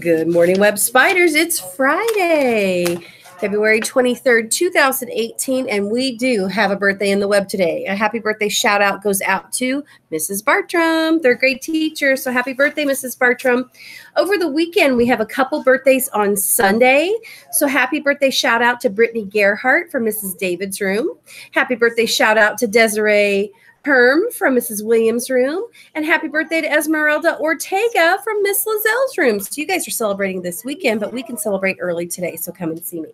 Good morning, Web Spiders. It's Friday, February 23rd, 2018, and we do have a birthday in the web today. A happy birthday shout out goes out to Mrs. Bartram, third grade teacher. So happy birthday, Mrs. Bartram. Over the weekend, we have a couple birthdays on Sunday. So happy birthday shout out to Brittany Gerhart from Mrs. David's room. Happy birthday shout out to Desiree Perm from Mrs. Williams' room, and happy birthday to Esmeralda Ortega from Miss Lazelle's room. So you guys are celebrating this weekend, but we can celebrate early today, so come and see me.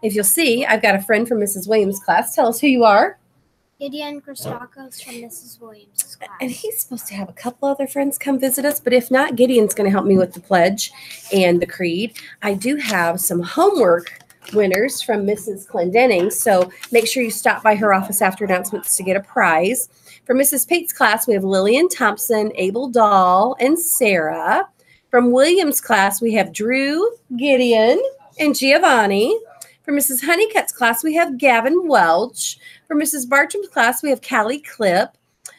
If you'll see, I've got a friend from Mrs. Williams' class. Tell us who you are. Gideon Christakos from Mrs. Williams' class. And he's supposed to have a couple other friends come visit us, but if not, Gideon's going to help me with the pledge and the creed. I do have some homework winners from Mrs. Clendenning, so make sure you stop by her office after announcements to get a prize. For Mrs. Pate's class, we have Lillian Thompson, Abel Dahl, and Sarah. From Williams' class, we have Drew, Gideon, and Giovanni. For Mrs. Honeycutt's class, we have Gavin Welch. For Mrs. Bartram's class, we have Callie Clip.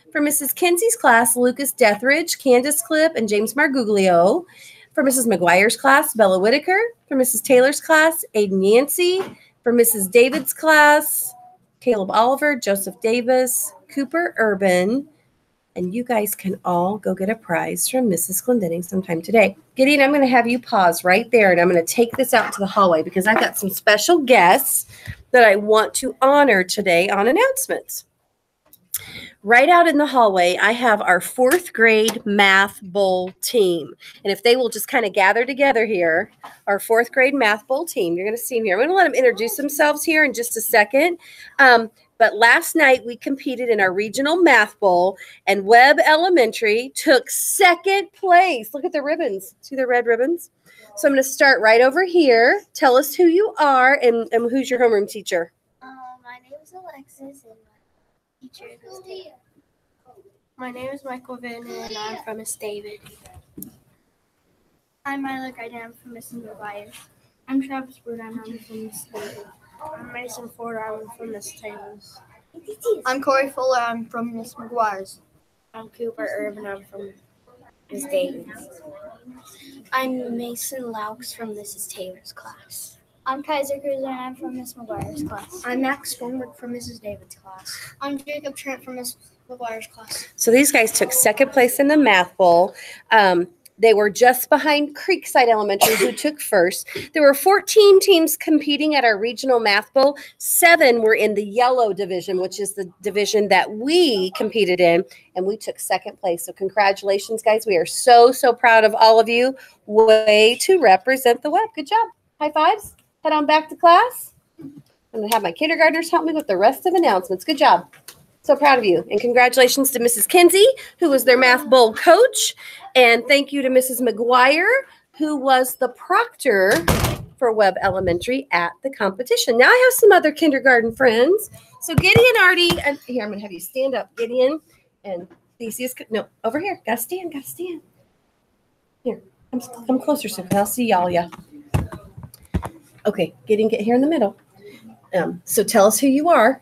For Mrs. Kinsey's class, Lucas Deathridge, Candace Clip, and James Marguglio. For Mrs. McGuire's class, Bella Whitaker. For Mrs. Taylor's class, Aiden Yancey. For Mrs. David's class, Caleb Oliver, Joseph Davis, Cooper Urban, and you guys can all go get a prize from Mrs. Clendenning sometime today. Gideon, I'm going to have you pause right there, and I'm going to take this out to the hallway because I've got some special guests that I want to honor today on announcements. Right out in the hallway, I have our fourth grade math bowl team. And if they will just kind of gather together here, our fourth grade math bowl team, you're going to see them here. I'm going to let them introduce themselves here in just a second. But last night we competed in our regional math bowl, and Webb Elementary took second place. Look at the ribbons. See the red ribbons? So I'm going to start right over here. Tell us who you are and who's your homeroom teacher. My name is Alexis, and my teacher is Miss David. My name is Michael Van, and I'm from Miss David. I'm Myla Guyton, I'm from Mrs. McGuire. I'm Travis Bird, I'm from Miss David. I'm Mason Ford, I'm from Miss Taylor's. I'm Corey Fuller, I'm from Miss McGuire's. I'm Cooper Irvin, I'm from Miss David's. I'm Mason Laux from Mrs. Taylor's class. I'm Kaiser Cruiser, and I'm from Miss McGuire's class. I'm Max Stormberg from Mrs. David's class. I'm Jacob Trent from Miss McGuire's class. So these guys took second place in the math bowl. They were just behind Creekside Elementary, who took first. There were 14 teams competing at our regional math bowl. 7 were in the yellow division, which is the division that we competed in, and we took second place. So congratulations, guys. We are so, so proud of all of you. Way to represent the web. Good job. High fives. Head on back to class. I'm going to have my kindergartners help me with the rest of announcements. Good job. So proud of you. And congratulations to Mrs. Kinsey, who was their math bowl coach. And thank you to Mrs. McGuire, who was the proctor for Webb Elementary at the competition. Now I have some other kindergarten friends. So Gideon already, here, I'm going to have you stand up, Gideon. And Theseus, no, over here. Got to stand, got to stand. Here, come closer so I'll see y'all, yeah. Okay, Gideon, get here in the middle. So tell us who you are.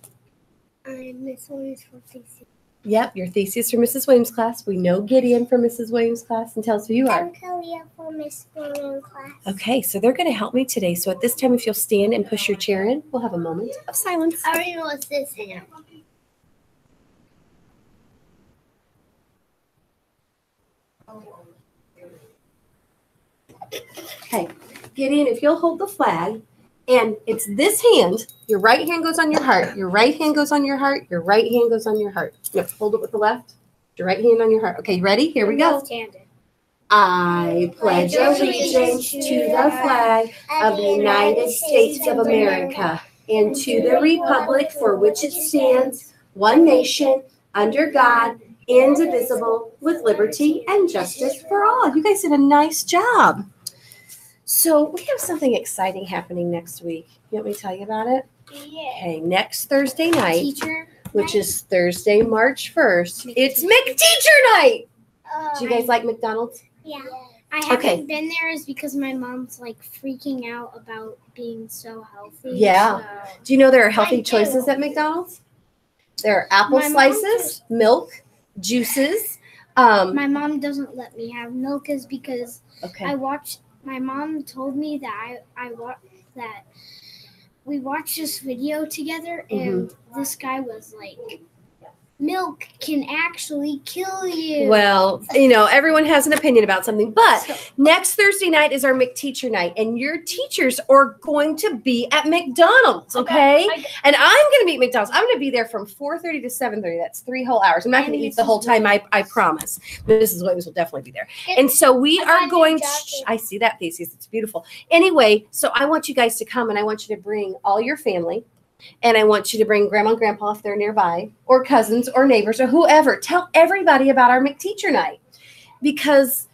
I'm Miss Williams from Theseus. Yep, you're Theseus from Mrs. Williams' class. We know Gideon from Mrs. Williams' class. And tell us who you are. I'm Kalia from Miss Williams' class. Okay, so they're going to help me today. So at this time, if you'll stand and push your chair in, we'll have a moment of silence. I already know what's this hand. Okay, Gideon, if you'll hold the flag, and it's this hand, your right hand goes on your heart, your right hand goes on your heart, your right hand goes on your heart. You have to hold it with the left, your right hand on your heart. Okay, ready? Here we go. I pledge allegiance to the flag of the United States of America and to the republic for which it stands, one nation, under God, indivisible, with liberty and justice for all. You guys did a nice job. So we have something exciting happening next week. You want me to tell you about it? Yeah. Okay, next Thursday night, Teacher. which is Thursday, March 1st, it's McTeacher Night. Do you guys like McDonald's? Yeah. I haven't Okay. been there is because my mom's like freaking out about being so healthy. Yeah. So. Do you know there are healthy I do. choices at McDonald's? There are apple My mom slices, milk, juices. My mom doesn't let me have milk is because Okay. I watched my mom told me that that we watched this video together, and this guy was like, milk can actually kill you. Well, everyone has an opinion about something, but next Thursday night is our McTeacher night, and your teachers are going to be at McDonald's, okay? And I'm going to be at McDonald's. I'm going to be there from 4:30 to 7:30. That's 3 whole hours. I'm not going to eat the whole time, I promise. Mrs. Williams will definitely be there. And so we are going to, I see that, Thesis. It's beautiful. Anyway, so I want you guys to come, and I want you to bring all your family. And I want you to bring grandma and grandpa if they're nearby, or cousins or neighbors or whoever. Tell everybody about our McTeacher night, because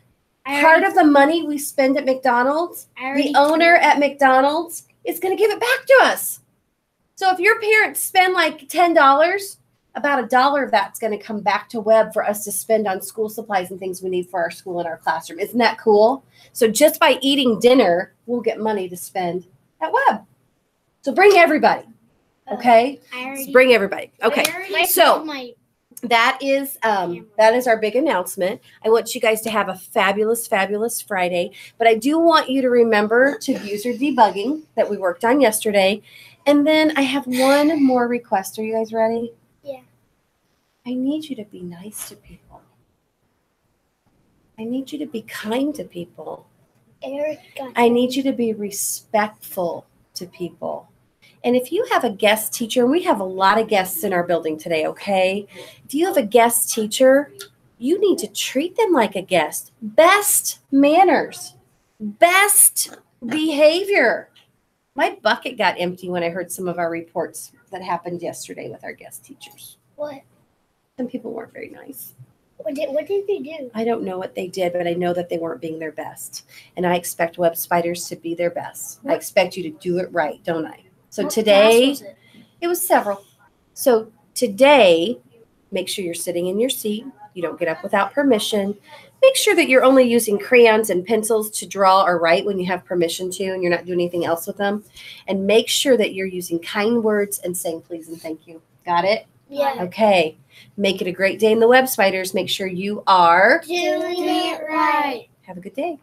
part of the money we spend at McDonald's, the owner at McDonald's is going to give it back to us. So if your parents spend like $10, about $1 of that's going to come back to Webb for us to spend on school supplies and things we need for our school and our classroom. Isn't that cool? So just by eating dinner, we'll get money to spend at Webb. So bring everybody. Okay, so bring everybody. Okay, so that is our big announcement. I want you guys to have a fabulous, fabulous Friday. But I do want you to remember to use your debugging that we worked on yesterday. And then I have one more request. Are you guys ready? Yeah. I need you to be nice to people. I need you to be kind to people. I need you to be respectful to people. And if you have a guest teacher, and we have a lot of guests in our building today, okay? If you have a guest teacher, you need to treat them like a guest. Best manners, best behavior. My bucket got empty when I heard some of our reports that happened yesterday with our guest teachers. What? Some people weren't very nice. What did they do? I don't know what they did, but I know that they weren't being their best. And I expect Webb Spiders to be their best. I expect you to do it right, don't I? So today, it was several. So today, make sure you're sitting in your seat. You don't get up without permission. Make sure that you're only using crayons and pencils to draw or write when you have permission to, and you're not doing anything else with them. And make sure that you're using kind words and saying please and thank you. Got it? Yeah. Okay. Make it a great day in the Webb Spiders. Make sure you are Doing it right. Have a good day.